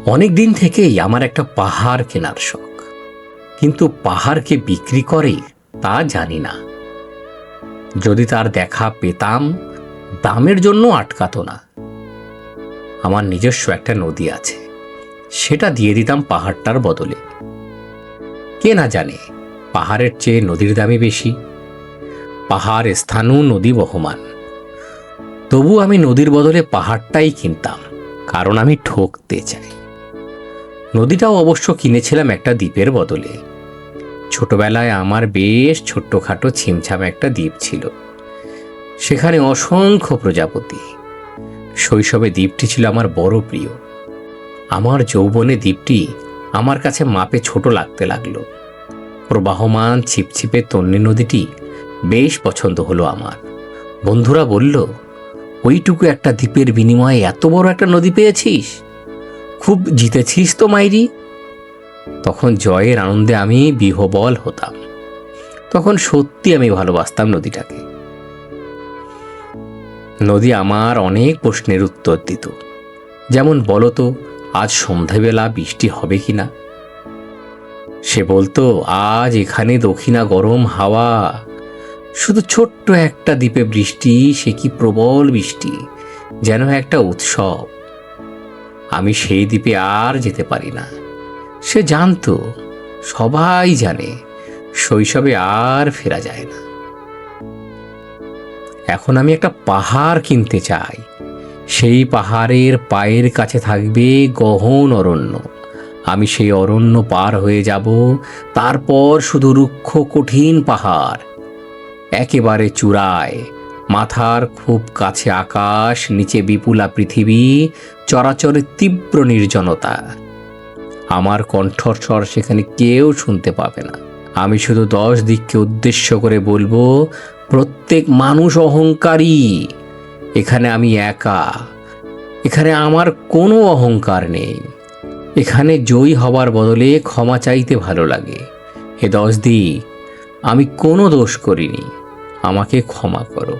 অনেক দিন থেকেই আমার একটা পাহাড় কেনার শখ, কিন্তু পাহাড়কে বিক্রি করে তা জানি না। যদি তার দেখা পেতাম, দামের জন্য আটকাতো না। আমার নিজস্ব একটা নদী আছে, সেটা দিয়ে দিতাম পাহাড়টার বদলে। কে না জানে পাহাড়ের চেয়ে নদীর দামই বেশি। পাহাড় স্থানও নদী বহমান। তবু আমি নদীর বদলে পাহাড়টাই কিনতাম, কারণ আমি ঠকতে চাই। নদীটাও অবশ্য কিনেছিলাম একটা দ্বীপের বদলে। ছোটবেলায় আমার বেশ ছোট্টখাটো ছিমছাম একটা দ্বীপ ছিল, সেখানে অসংখ্য প্রজাপতি। শৈশবে দ্বীপটি ছিল আমার বড় প্রিয়। আমার যৌবনে দ্বীপটি আমার কাছে মাপে ছোট লাগতে লাগলো। প্রবাহমান ছিপছিপে তন্নি নদীটি বেশ পছন্দ হলো আমার। বন্ধুরা বলল, ওইটুকু একটা দ্বীপের বিনিময়ে এত বড় একটা নদী পেয়েছিস, খুব জিতেছিস তো মাইরি। তখন জয়ের আনন্দে আমি বিহ্বল হতাম। তখন সত্যি আমি ভালোবাসতাম নদীটাকে। নদী আমার অনেক প্রশ্নের উত্তর দিত, যেমন বলতো আজ সন্ধ্যাবেলা বৃষ্টি হবে কিনা। সে বলতো আজ এখানে দক্ষিণা গরম হাওয়া। শুধু ছোট্ট একটা দ্বীপে বৃষ্টি, সে কি প্রবল বৃষ্টি, যেন একটা উৎসব। আমি সেই দ্বীপে আর যেতে পারি না। সে জানতো, সবাই জানে, শৈশবে আর ফেরা যায় না। এখন আমি একটা পাহাড় কিনতে চাই। সেই পাহাড়ের পায়ের কাছে থাকবে গহন অরণ্য। আমি সেই অরণ্য পার হয়ে যাব, তারপর শুধু রুক্ষ কঠিন পাহাড়। একেবারে চূড়ায়, মাথার খুব কাছে আকাশ, নিচে বিপুলা পৃথিবী, চরাচরে তীব্র নির্জনতা। আমার কণ্ঠস্বর সেখানে কেউ শুনতে পাবে না। আমি শুধু 10 দিককে উদ্দেশ্য করে বলবো, প্রত্যেক মানুষ অহংকারী। এখানে আমি একা। এখানে আমার কোনো অহংকার নেই। এখানে জয়ী হবার বদলে ক্ষমা চাইতে ভালো লাগে। হে 10 দিক, আমি কোনো দোষ করিনি, আমাকে ক্ষমা করো।